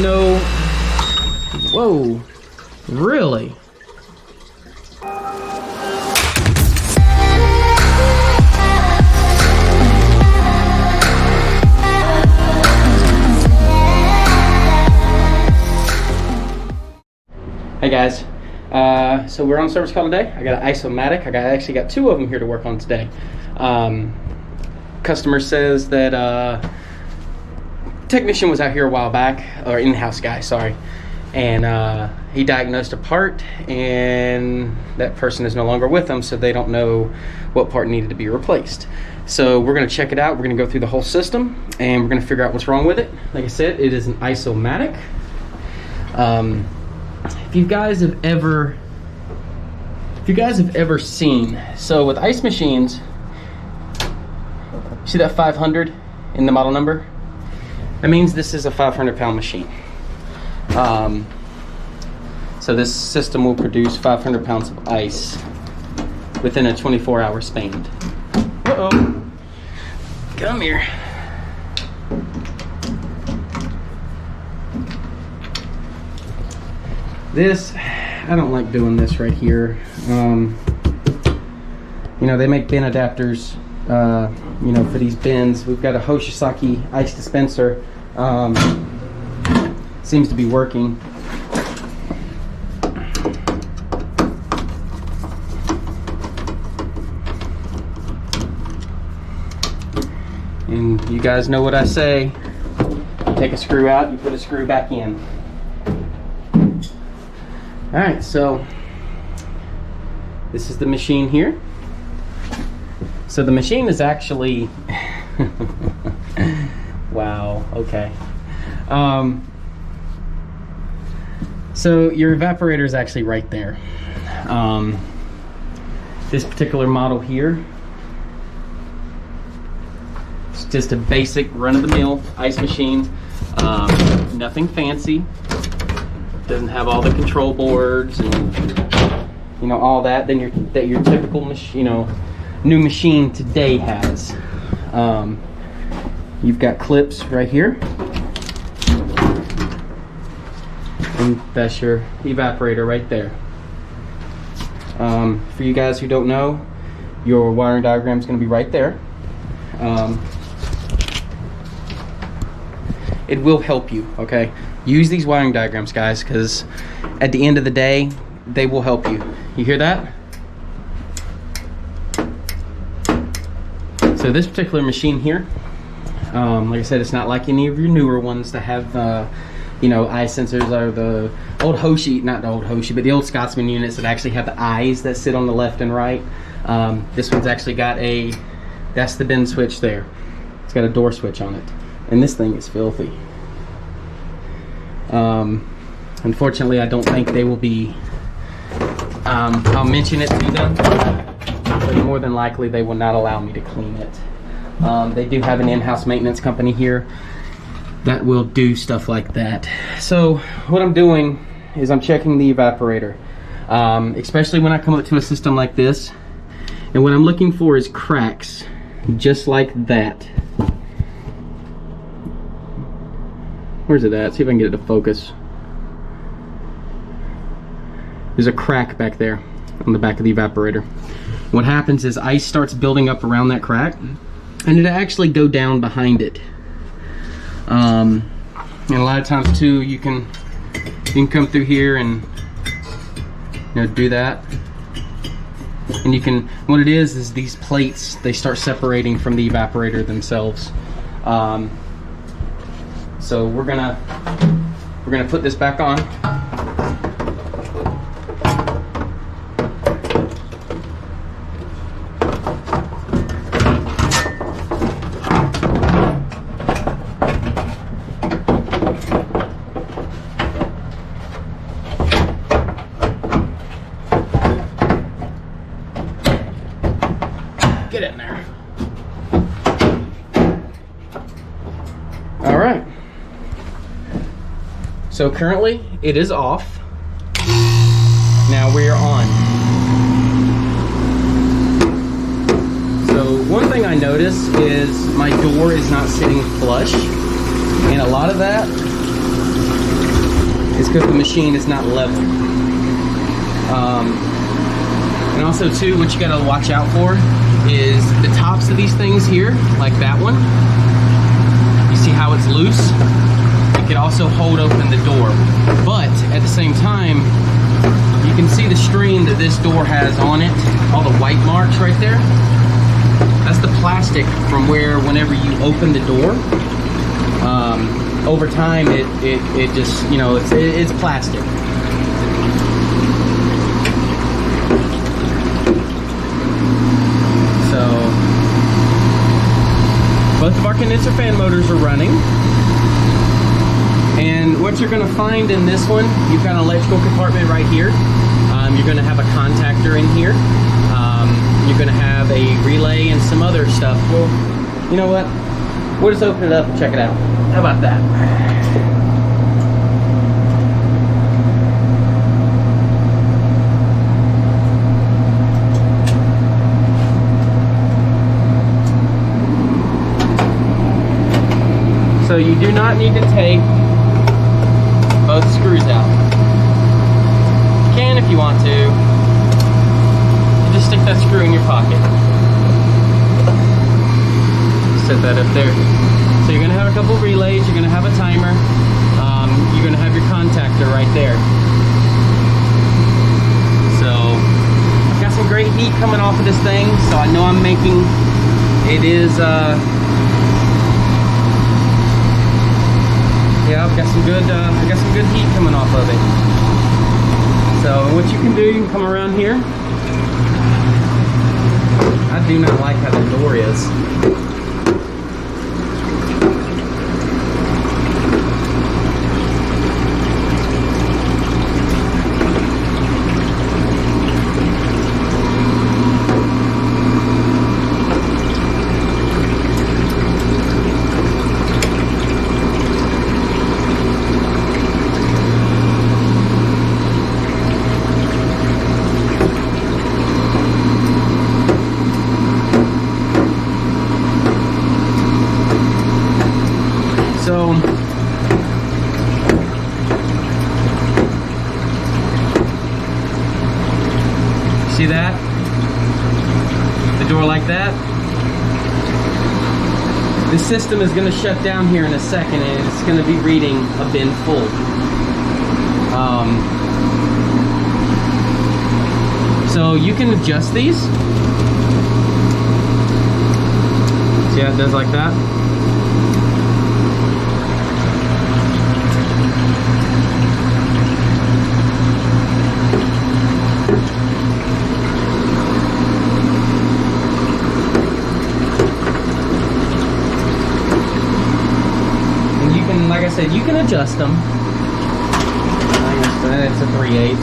no... Whoa. Really? Hey guys, so we're on service call today. I got an Isomatic. I actually got two of them here to work on today. Customer says that technician was out here a while back, or in-house guy, sorry, and he diagnosed a part, and that person is no longer with them, so they don't know what part needed to be replaced. So we're going to check it out. We're going to go through the whole system, and we're going to figure out what's wrong with it. Like I said, it is an Isomatic. If you guys have ever seen, so with ice machines, see that 500 in the model number? That means this is a 500-pound machine. So this system will produce 500 pounds of ice within a 24-hour span. Uh-oh. Come here. This, I don't like doing this right here. You know, they make bin adapters, you know, for these bins. We've got a Hoshisaki ice dispenser. Seems to be working. And you guys know what I say. You take a screw out, you put a screw back in. Alright, so this is the machine here. So the machine is actually wow, okay. So your evaporator is actually right there. This particular model here, it's just a basic run-of-the-mill ice machine. Nothing fancy. Doesn't have all the control boards and, you know, all that your typical machine, you know, new machine today has. You've got clips right here, and that's your evaporator right there. For you guys who don't know, your wiring diagram is going to be right there. It will help you, okay? Use these wiring diagrams, guys, because at the end of the day, they will help you. You hear that? So this particular machine here, like I said, it's not like any of your newer ones that have, you know, eye sensors, or the old Hoshi, not the old Hoshi, but the old Scotsman units that actually have the eyes that sit on the left and right. This one's actually got that's the bin switch there. It's got a door switch on it. And this thing is filthy. Unfortunately, I don't think they will be, I'll mention it to them, but more than likely they will not allow me to clean it. They do have an in-house maintenance company here that will do stuff like that. So what I'm doing is I'm checking the evaporator, especially when I come up to a system like this. And what I'm looking for is cracks, just like that. Where's it at? See if I can get it to focus. There's a crack back there on the back of the evaporator. What happens is ice starts building up around that crack, and it'll actually go down behind it. And a lot of times too, you can come through here and, you know, do that. And you can, what it is these plates, they start separating from the evaporator themselves. So we're gonna put this back on. Get in there. All right. So currently it is off. Now we are on. So one thing I notice is my door is not sitting flush, and a lot of that is because the machine is not level. And also too, what you gotta watch out for is the tops of these things here, like that one. You see how it's loose? It could also hold open the door. But at the same time, you can see the stream that this door has on it, all the white marks right there. That's the plastic from where whenever you open the door, over time it just, you know, it's plastic. So both of our condenser fan motors are running. And what you're going to find in this one, you've got an electrical compartment right here. You're going to have a contactor in here. You're going to have a relay and some other stuff. Well, you know what? We'll just open it up and check it out. How about that? So you do not need to take both screws out. You can if you want to. You just stick that screw in your pocket. Set that up there. So you're gonna have a couple relays, you're gonna have a timer, you're gonna have your contactor right there. So I've got some great heat coming off of this thing, so I know I'm making, it is, yeah, I've got some good heat coming off of it. So what you can do, you can come around here. I do not like how the door is. So see that? The door like that? The system is going to shut down here in a second and it's going to be reading a bin full. So you can adjust these. See how it does like that? Like I said, you can adjust them. It's a 3/8.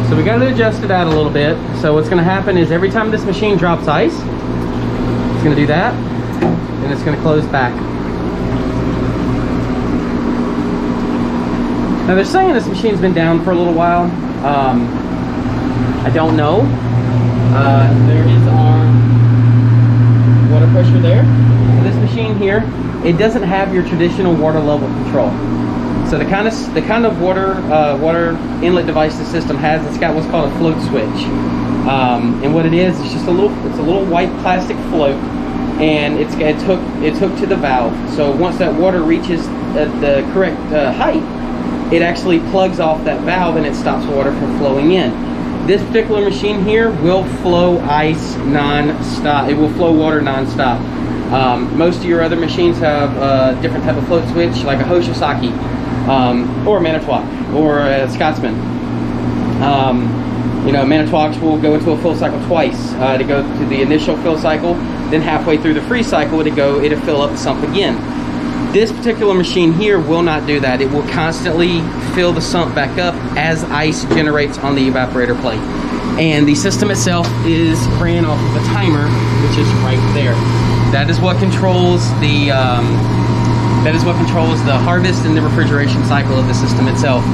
So we got to adjust it out a little bit. So what's going to happen is every time this machine drops ice, it's going to do that, and it's going to close back. Now they're saying this machine's been down for a little while. I don't know. There is our water pressure there. So this machine here, it doesn't have your traditional water level control. So the kind of water inlet device the system has, it's got what's called a float switch, and what it is, it's just a little white plastic float, and it's hooked to the valve. So once that water reaches the correct height, it actually plugs off that valve and it stops water from flowing in. This particular machine here will flow ice non-stop. It will flow water non-stop. Most of your other machines have a different type of float switch, like a Hoshizaki, or a Manitowoc, or a Scotsman. You know, Manitowoc's will go into a fill cycle twice. To go to the initial fill cycle, then halfway through the free cycle, it'll fill up the sump again. This particular machine here will not do that. It will constantly fill the sump back up as ice generates on the evaporator plate. And the system itself is ran off of a timer, which is right there. That is what controls the harvest and the refrigeration cycle of the system itself.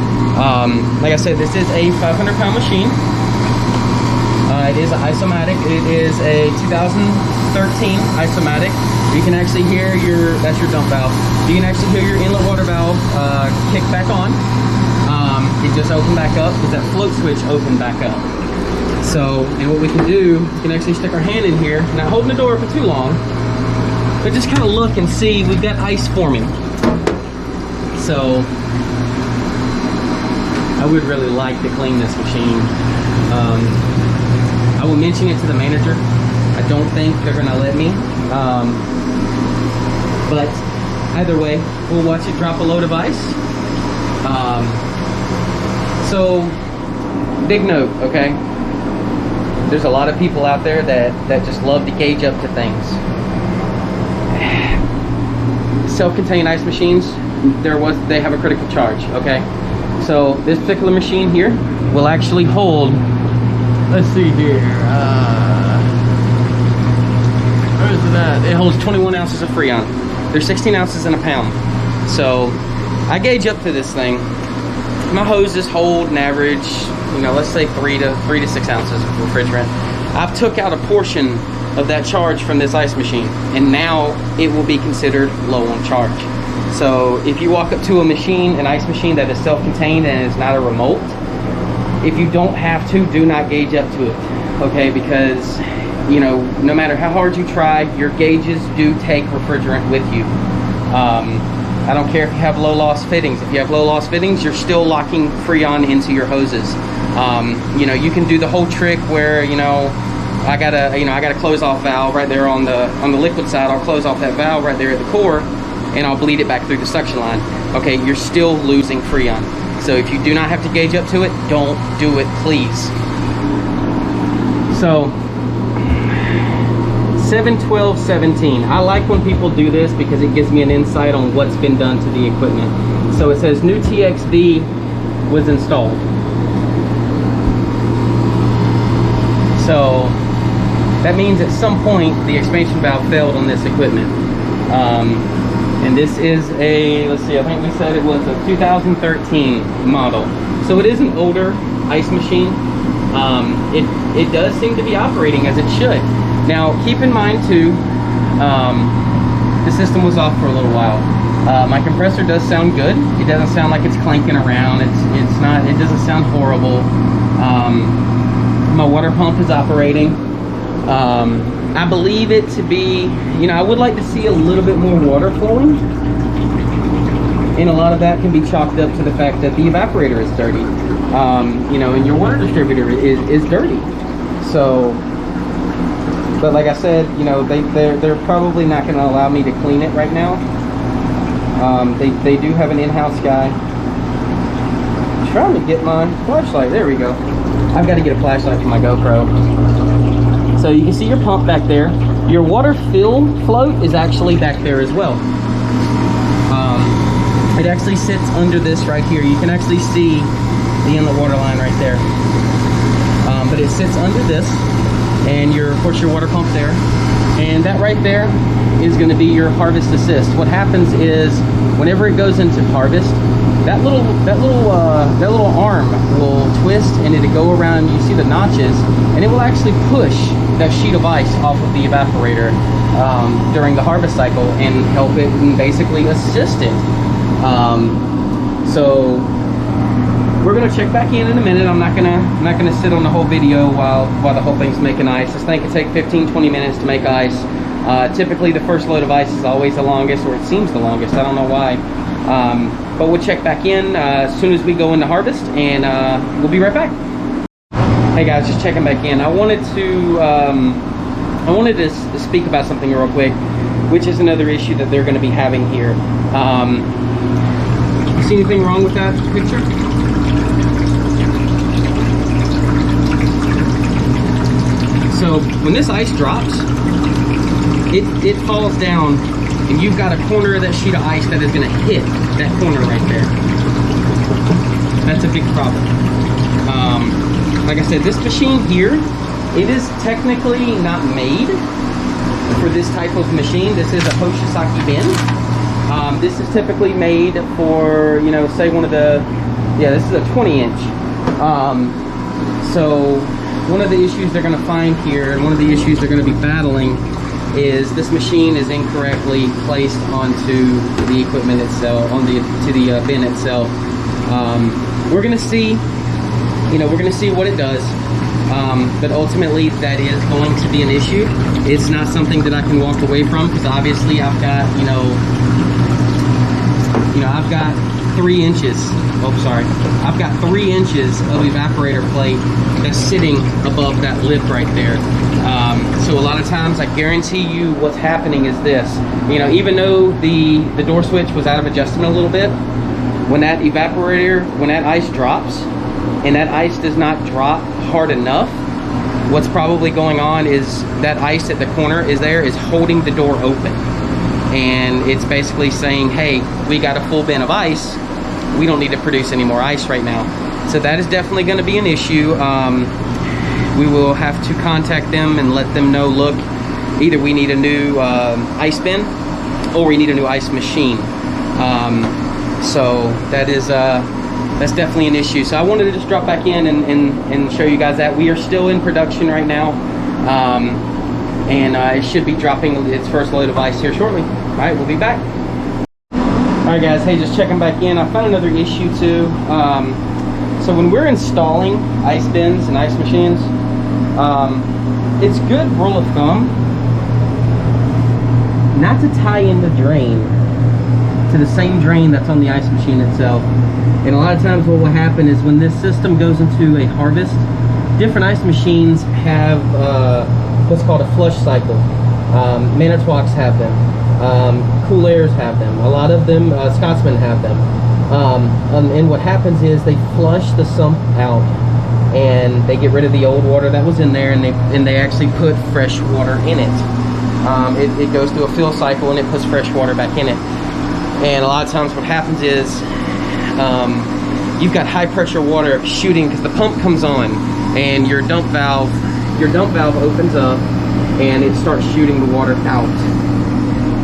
Like I said, this is a 500-pound machine. It is an isomatic. It is a 2013 isomatic. You can actually hear that's your dump valve. You can actually hear your inlet water valve kick back on. It just opened back up because that float switch opened back up. So, and what we can do, we can actually stick our hand in here, not holding the door for too long, but just kind of look and see, we've got ice forming. So, I would really like to clean this machine. I will mention it to the manager. I don't think they're gonna let me. But either way, we'll watch it drop a load of ice. So, big note, okay? There's a lot of people out there that just love to gauge up to things. Self-contained ice machines, they have a critical charge, okay? So this particular machine here will actually hold, let's see here, where is it at? It holds 21 ounces of Freon. There's 16 ounces in a pound. So I gauge up to this thing. My hoses hold an average, you know, let's say 3 to 6 ounces of refrigerant. I've took out a portion of that charge from this ice machine, and now it will be considered low on charge. So if you walk up to an ice machine that is self-contained and is not a remote, if you don't have to, do not gauge up to it, okay? Because, you know, no matter how hard you try, your gauges do take refrigerant with you. I don't care if you have low loss fittings. If you have low loss fittings, you're still locking Freon into your hoses. You know, you can do the whole trick where, you know, I got a close off valve right there on the liquid side. I'll close off that valve right there at the core, and I'll bleed it back through the suction line. Okay, you're still losing Freon. So if you do not have to gauge up to it, don't do it, please. So 7/12/17. I like when people do this because it gives me an insight on what's been done to the equipment. So it says new TXV was installed. So that means at some point the expansion valve failed on this equipment. And this is a, let's see, I think we said it was a 2013 model. So it is an older ice machine. It does seem to be operating as it should. Now, keep in mind too, the system was off for a little while. My compressor does sound good. It doesn't sound like it's clanking around. It doesn't sound horrible. My water pump is operating. I believe it to be, you know, I would like to see a little bit more water flowing. And a lot of that can be chalked up to the fact that the evaporator is dirty. You know, and your water distributor is dirty. So, but like I said, you know, they're probably not going to allow me to clean it right now. They do have an in-house guy. I'm trying to get my flashlight. There we go. I've got to get a flashlight for my GoPro. So you can see your pump back there. Your water fill float is actually back there as well. It actually sits under this right here. You can actually see the inlet water line right there. But it sits under this, and of course your water pump there. And that right there is going to be your harvest assist. What happens is whenever it goes into harvest, that little arm will twist and it'll go around. You see the notches, and it will actually push that sheet of ice off of the evaporator during the harvest cycle and help it and basically assist it. So we're gonna check back in a minute. I'm not gonna sit on the whole video while the whole thing's making ice. This thing can take 15-20 minutes to make ice. Typically the first load of ice is always the longest, or it seems the longest. I don't know why. But we'll check back in as soon as we go into harvest, and we'll be right back. Hey guys, just checking back in. I wanted to speak about something real quick, which is another issue that they're going to be having here. You see anything wrong with that picture? So when this ice drops, it falls down, and you've got a corner of that sheet of ice that is going to hit that corner right there. That's a big problem. Like I said, this machine here, it is technically not made for this type of machine. This is a Hoshizaki bin. This is typically made for, you know, say one of the, yeah, this is a 20-inch. So one of the issues they're going to find here, and one of the issues they're going to be battling, is this machine is incorrectly placed onto the equipment itself, to the bin itself. We're going to see, you know, we're going to see what it does. But ultimately that is going to be an issue. It's not something that I can walk away from, because obviously I've got, I've got 3 inches. Oh, sorry. I've got 3 inches of evaporator plate that's sitting above that lip right there. So a lot of times, I guarantee you what's happening is this. You know, even though the door switch was out of adjustment a little bit, when that evaporator, when that ice drops, and that ice does not drop hard enough, what's probably going on is that ice at the corner is holding the door open. And it's basically saying, hey, we got a full bin of ice. We don't need to produce any more ice right now. So that is definitely going to be an issue. We will have to contact them and let them know, look, either we need a new ice bin or we need a new ice machine. So that is that's definitely an issue. So I wanted to just drop back in and show you guys that we are still in production right now. And it should be dropping its first load of ice here shortly. All right, we'll be back. All right, guys, hey, just checking back in. I found another issue too. So when we're installing ice bins and ice machines, it's good rule of thumb not to tie in the drain to the same drain that's on the ice machine itself. And a lot of times what will happen is when this system goes into a harvest, different ice machines have what's called a flush cycle. Manitowocks have them. Cool Airs have them. A lot of them, Scotsmen have them. And what happens is they flush the sump out and they get rid of the old water that was in there, and they actually put fresh water in it. It goes through a fill cycle and it puts fresh water back in it. And a lot of times what happens is you've got high pressure water shooting because the pump comes on and your dump valve opens up and it starts shooting the water out.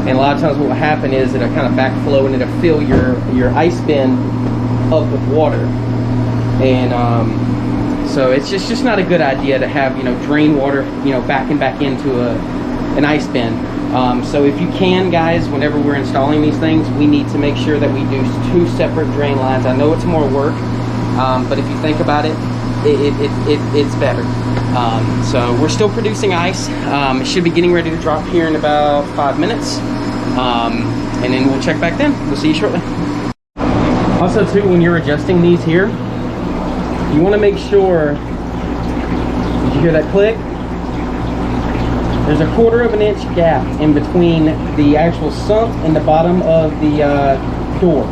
And a lot of times what will happen is it'll kind of backflow and it'll fill your ice bin up with water. And so it's just not a good idea to have, drain water, backing back into an ice bin. So if you can, guys, whenever we're installing these things, we need to make sure that we do 2 separate drain lines. I know it's more work, but if you think about it, it's better. So we're still producing ice. It should be getting ready to drop here in about 5 minutes. And then we'll check back then. We'll see you shortly. Also too, when you're adjusting these here, you want to make sure, did you hear that click? There's a 1/4 of an inch gap in between the actual sump and the bottom of the door.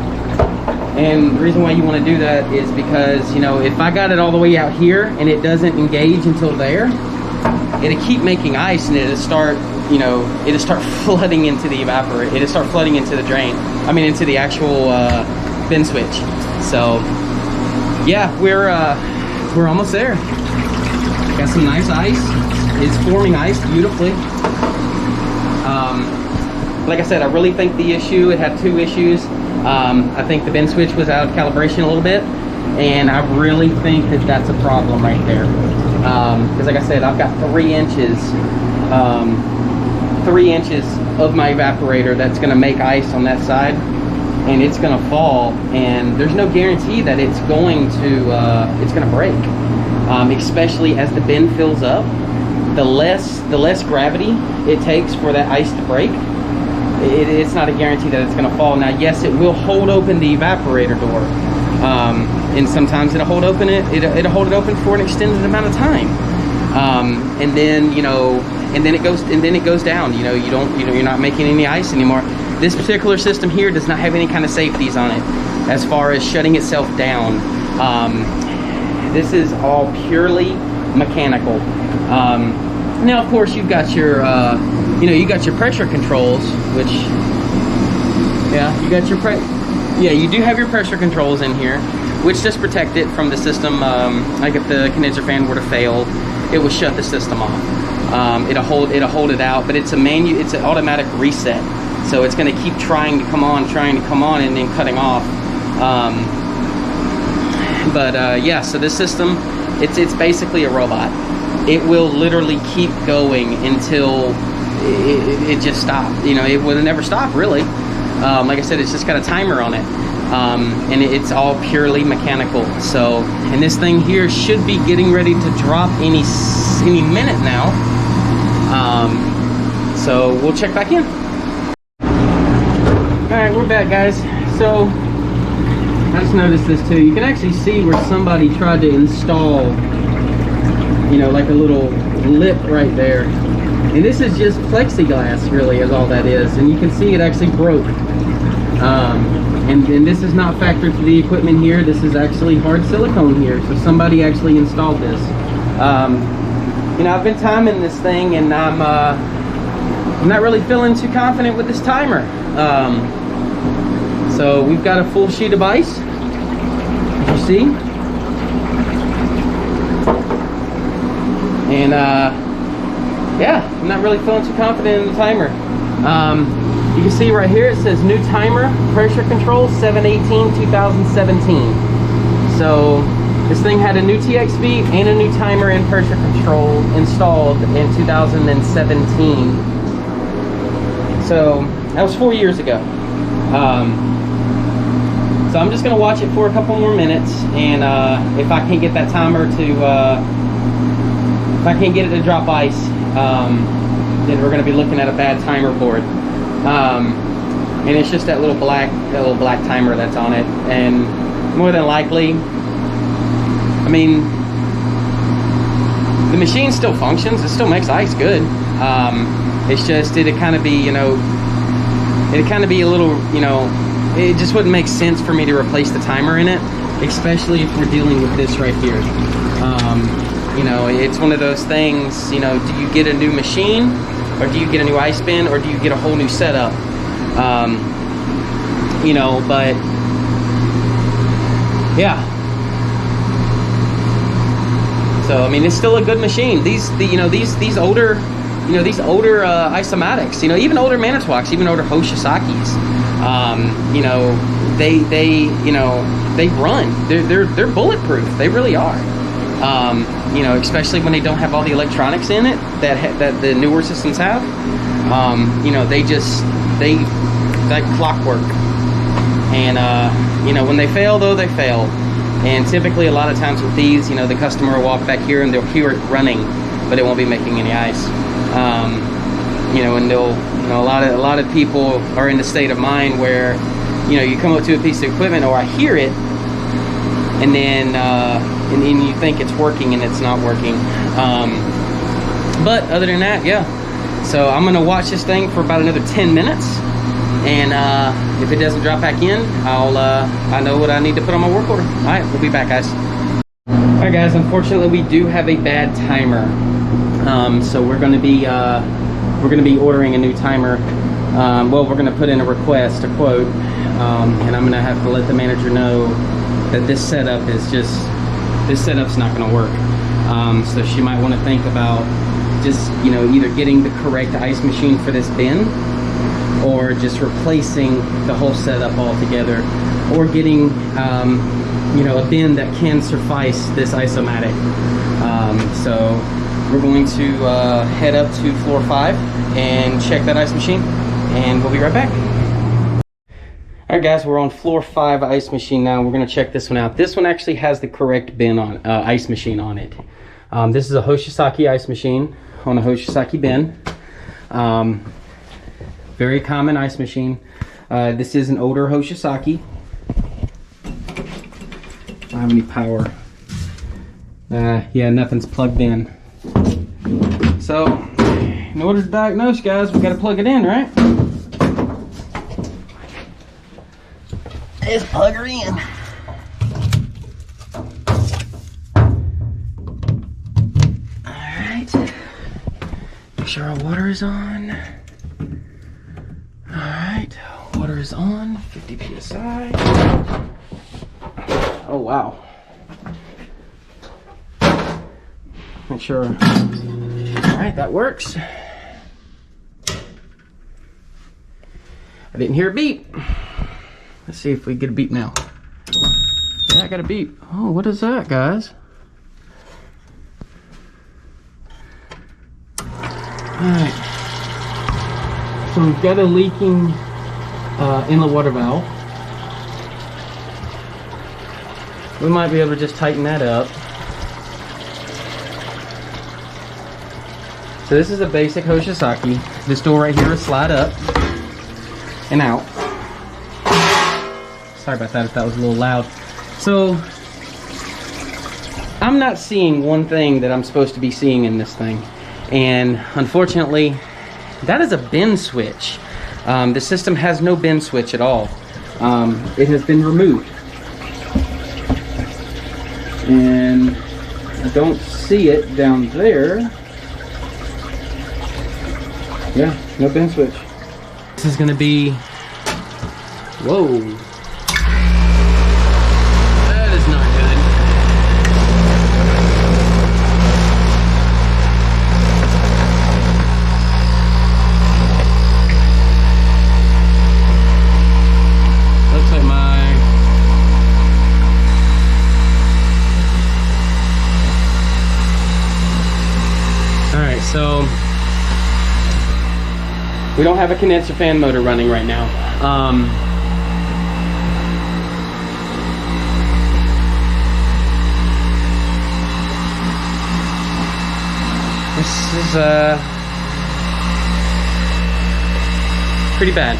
And the reason why you want to do that is because, if I got it all the way out here and it doesn't engage until there, it'll keep making ice and it'll start flooding into the evaporator. It'll start flooding into the drain. Into the actual bin switch. So, yeah, we're almost there. Got some nice ice. It's forming ice beautifully. Like I said, I really think the issue, it had 2 issues. I think the bin switch was out of calibration a little bit, and I really think that that's a problem right there. Because like I said, I've got 3 inches, 3 inches of my evaporator that's going to make ice on that side, and it's going to fall, and there's no guarantee that it's going to break. Especially as the bin fills up, the less gravity it takes for that ice to break, it's not a guarantee that it's going to fall. Now, yes, it will hold open the evaporator door, and sometimes it'll hold open it'll hold it open for an extended amount of time, and then it goes down. You're not making any ice anymore. This particular system here does not have any kind of safeties on it as far as shutting itself down. This is all purely mechanical. Now, of course, you've got your, you got your pressure controls, which, you do have your pressure controls in here, which just protect it from the system. Like if the condenser fan were to fail, it will shut the system off. it'll hold it out, but it's an automatic reset, so it's going to keep trying to come on, and then cutting off. Yeah, so this system, it's basically a robot. It will literally keep going until it just stops. You know, it will never stop, really. Like I said, it's just got a timer on it, and it's all purely mechanical. So, and this thing here should be getting ready to drop any minute now. So we'll check back in. All right, we're back, guys. So I just noticed this too. You can actually see where somebody tried to install, you know, like a little lip right there. And this is just plexiglass, really, is all that is. And you can see it actually broke. And this is not factored for the equipment here. This is actually hard silicone here. So somebody actually installed this. You know, I've been timing this thing, and I'm not really feeling too confident with this timer. So we've got a full sheet of ice, as you see. And yeah, I'm not really feeling too confident in the timer. You can see right here it says new timer, pressure control, 7/18/2017. So this thing had a new TXV and a new timer and pressure control installed in 2017. So that was 4 years ago. So I'm just gonna watch it for a couple more minutes, and if I can't get that timer to, if I can't get it to drop ice, then we're gonna be looking at a bad timer board. And it's just that little black timer that's on it, and more than likely, I mean, the machine still functions. It still makes ice good. It's just it'd kind of be, you know, it'd kind of be a little, you know, it just wouldn't make sense for me to replace the timer in it, especially if we're dealing with this right here. You know, it's one of those things, you know, do you get a new machine, or do you get a new ice bin, or do you get a whole new setup? You know, but yeah. So I mean, it's still a good machine. These older isomatics, you know, even older Manitowoc's, even older Hoshizakis, you know, they run. They're bulletproof. They really are. You know, especially when they don't have all the electronics in it that the newer systems have. You know, they like clockwork. And you know, when they fail, though, they fail. And typically, a lot of times with these, you know, the customer will walk back here and they'll hear it running, but it won't be making any ice. You know, and they'll, you know, a lot of people are in the state of mind where, you know, you come up to a piece of equipment, or I hear it, and then you think it's working and it's not working. But other than that, yeah. So I'm gonna watch this thing for about another 10 minutes, and if it doesn't drop back in, I know what I need to put on my work order. All right, we'll be back, guys. All right, guys. Unfortunately, we do have a bad timer, so we're gonna be ordering a new timer. Well, we're gonna put in a request, a quote, and I'm gonna have to let the manager know that this setup's not gonna work. So she might want to think about just, you know, either getting the correct ice machine for this bin, or just replacing the whole setup altogether, or getting you know, a bin that can suffice this isomatic. So we're going to head up to floor 5 and check that ice machine, and we'll be right back. All right, guys, we're on floor 5 ice machine now. We're gonna check this one out. This one actually has the correct bin on ice machine on it. This is a Hoshizaki ice machine on a Hoshizaki bin. Very common ice machine. This is an older Hoshizaki. I don't have any power. Yeah, nothing's plugged in. So, in order to diagnose, guys, we gotta plug it in, right? Let's plug her in. Alright. Make sure our water is on. Alright, water is on, 50 psi. Oh wow. Make sure All right, that works. I didn't hear a beep. Let's see if we get a beep now. Yeah, I got a beep. Oh, what is that, guys? Alright. So we've got a leaking inlet water valve. We might be able to just tighten that up. So this is a basic Hoshizaki. This door right here is slide up and out. Sorry about that if that was a little loud. So I'm not seeing one thing that I'm supposed to be seeing in this thing. And unfortunately, that is a bin switch. The system has no bin switch at all. It has been removed. And I don't see it down there. Yeah, no bin switch. This is gonna be, whoa. That is not good. Looks like my, all right, so we don't have a condenser fan motor running right now. This is pretty bad.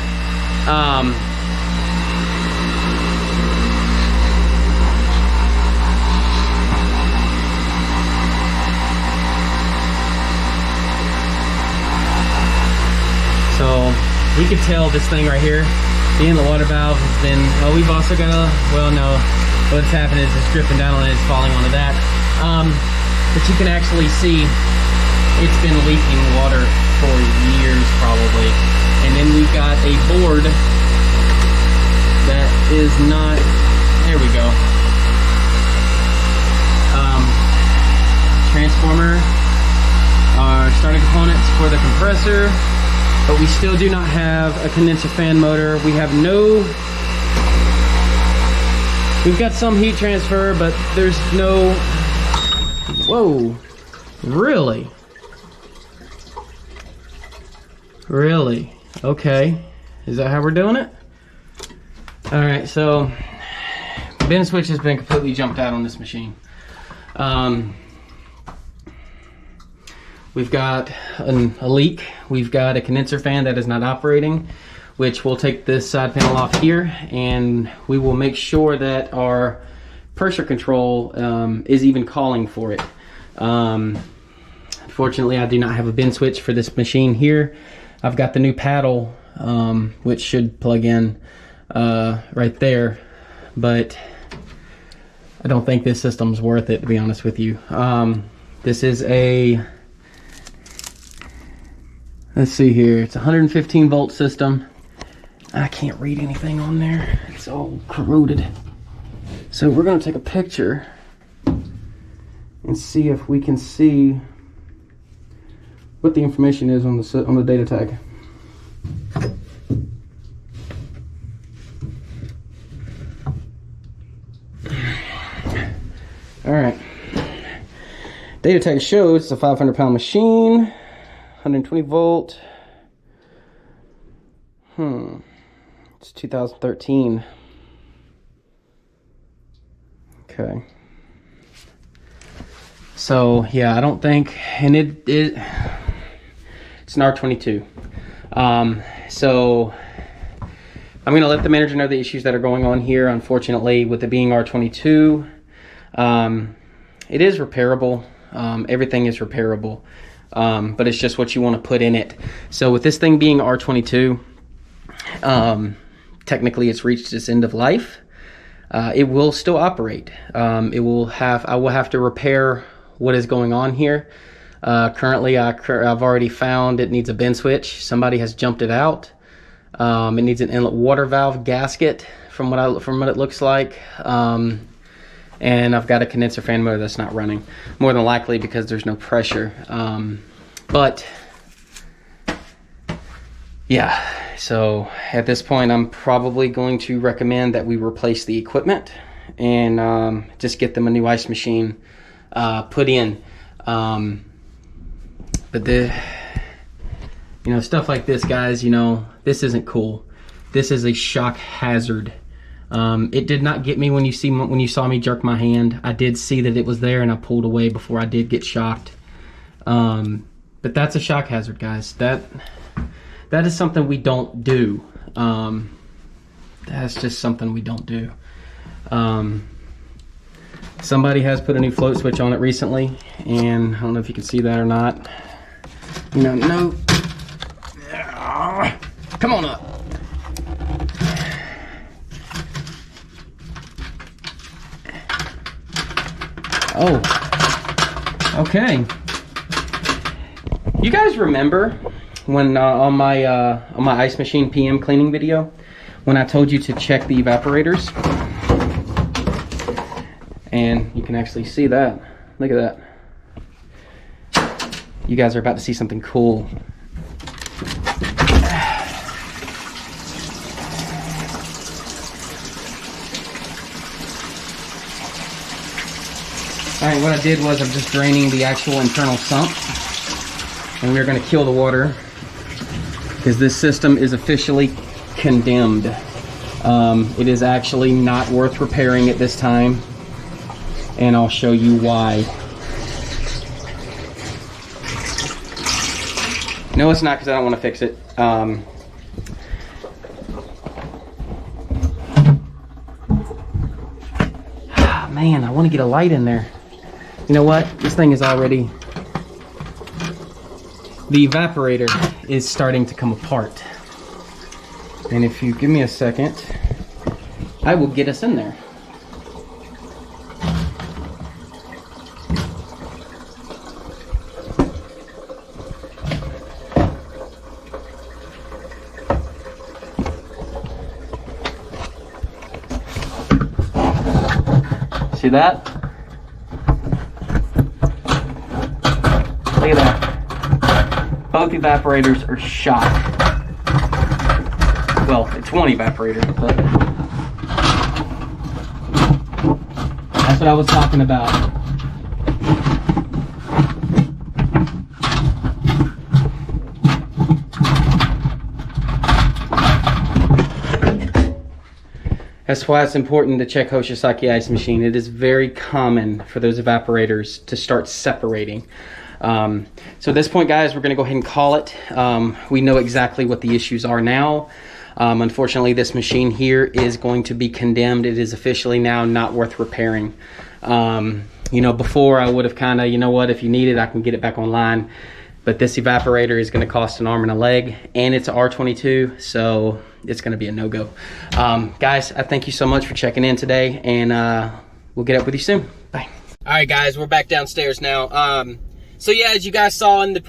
So we could tell this thing right here, the inlet water valve has been, oh, we've also got a, well, no, what's happened is it's dripping down and it's falling onto that. But you can actually see it's been leaking water for years probably. And then we've got a board that is not, there we go. Transformer, our starting components for the compressor. But we still do not have a condenser fan motor. We have no, we've got some heat transfer, but there's no, whoa, really? Really? Okay, is that how we're doing it? All right, so bin switch has been completely jumped out on this machine. We've got a leak. We've got a condenser fan that is not operating, which we'll take this side panel off here, and we will make sure that our pressure control is even calling for it. Unfortunately, I do not have a bin switch for this machine here. I've got the new paddle, which should plug in right there, but I don't think this system's worth it, to be honest with you. This is a, let's see here, it's a 115 volt system. I can't read anything on there. It's all corroded. So we're gonna take a picture and see if we can see what the information is on the data tag. All right. Data tag shows it's a 500-pound machine, 120 volt. It's 2013. Okay. So yeah, I don't think, and it's an R22. So I'm gonna let the manager know the issues that are going on here. Unfortunately, with it being R22, it is repairable. Everything is repairable, but it's just what you want to put in it. So with this thing being R22, technically it's reached its end of life. It will still operate. I will have to repair what is going on here. Currently, I've already found it needs a bin switch. Somebody has jumped it out. It needs an inlet water valve gasket from what it looks like. And I've got a condenser fan motor that's not running, more than likely because there's no pressure. But yeah, so at this point I'm probably going to recommend that we replace the equipment and just get them a new ice machine put in. But stuff like this, guys, this isn't cool. This is a shock hazard. It did not get me when you saw me jerk my hand. I did see that it was there and I pulled away before I did get shocked. But that's a shock hazard, guys. That is something we don't do. That's just something we don't do. Somebody has put a new float switch on it recently, and I don't know if you can see that or not. No. Come on up. Oh, okay. You guys remember when on my ice machine PM cleaning video, when I told you to check the evaporators? And you can actually see that. Look at that. You guys are about to see something cool. Alright, what I did was I'm just draining the actual internal sump. And we're going to kill the water because this system is officially condemned. It is actually not worth repairing at this time. And I'll show you why. No, it's not, because I don't want to fix it. Man, I want to get a light in there. You know what? This thing is already... The evaporator is starting to come apart. And if you give me a second, I will get us in there. See that? Look at that. Both evaporators are shot. Well, it's one evaporator, but that's what I was talking about. That's why it's important to check Hoshizaki ice machine. It is very common for those evaporators to start separating. So at this point, guys, we're going to go ahead and call it. We know exactly what the issues are now. Unfortunately, this machine here is going to be condemned. It is officially now not worth repairing. Before I would have kind of, if you need it, I can get it back online. But this evaporator is going to cost an arm and a leg, and it's R22, so it's going to be a no-go. Guys, I thank you so much for checking in today, and we'll get up with you soon. Bye. All right, guys, we're back downstairs now. So yeah, as you guys saw in the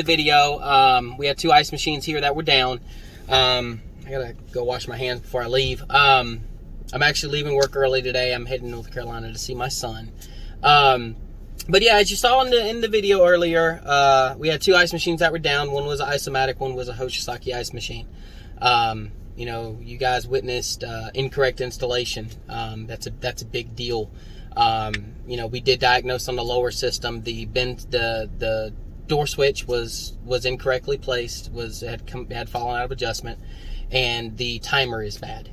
video, we had two ice machines here that were down. I gotta go wash my hands before I leave. I'm actually leaving work early today. I'm heading to North Carolina to see my son. But yeah, as you saw in the video earlier, we had two ice machines that were down. One was an Isomatic, one was a Hoshizaki ice machine. You guys witnessed incorrect installation. That's a big deal. We did diagnose on the lower system. The door switch was incorrectly placed, had fallen out of adjustment, and the timer is bad.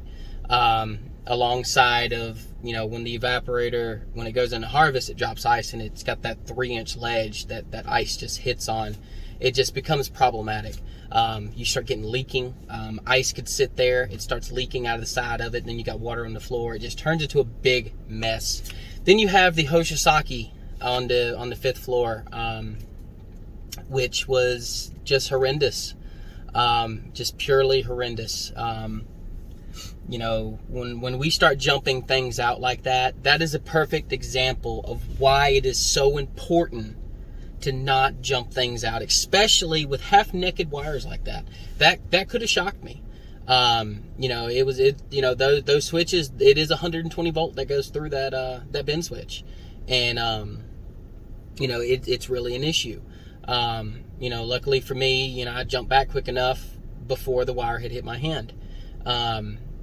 Alongside of, when the evaporator, when it goes into harvest, it drops ice, and it's got that 3-inch ledge that ice just hits on. It just becomes problematic. You start getting leaking. Ice could sit there. It starts leaking out of the side of it. And then you got water on the floor. It just turns into a big mess. Then you have the Hoshizaki on the 5th floor, which was just horrendous. Just purely horrendous. When we start jumping things out like that, that is a perfect example of why it is so important to not jump things out, especially with half-naked wires like that. That could have shocked me. Those switches, it is 120 volt that goes through that bend switch, and it's really an issue. You know, luckily for me, you know, I jumped back quick enough before the wire had hit my hand.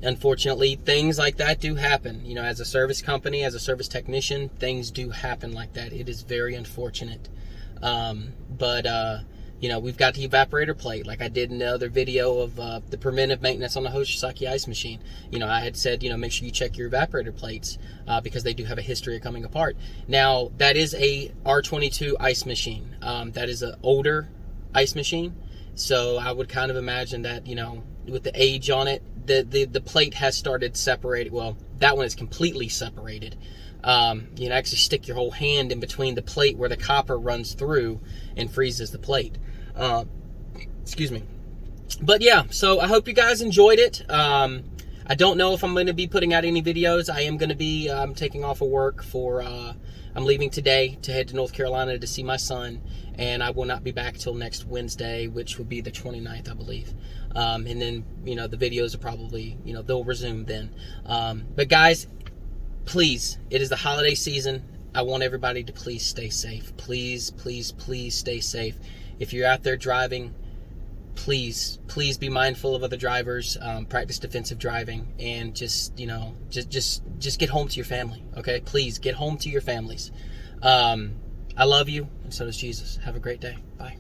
Unfortunately, things like that do happen. You know, as a service company, as a service technician, things do happen like that. It is very unfortunate. You know, we've got the evaporator plate, like I did in the other video of the preventive maintenance on the Hoshizaki ice machine. You know, I had said, you know, make sure you check your evaporator plates because they do have a history of coming apart. Now, that is a R22 ice machine. That is an older ice machine. So I would kind of imagine that, you know, with the age on it, the plate has started separating. Well, that one is completely separated. You can actually stick your whole hand in between the plate where the copper runs through and freezes the plate. Excuse me. But yeah, so I hope you guys enjoyed it. I don't know if I'm going to be putting out any videos. I am going to be taking off of work for, I'm leaving today to head to North Carolina to see my son, and I will not be back till next Wednesday, which would be the 29th, I believe. And then, you know, the videos are probably, you know, they'll resume then. But guys, please, it is the holiday season. I want everybody to please stay safe. Please, please, please stay safe. If you're out there driving, please be mindful of other drivers. Practice defensive driving, and just, you know, just get home to your family. Okay, please get home to your families. I love you, and so does Jesus. Have a great day. Bye.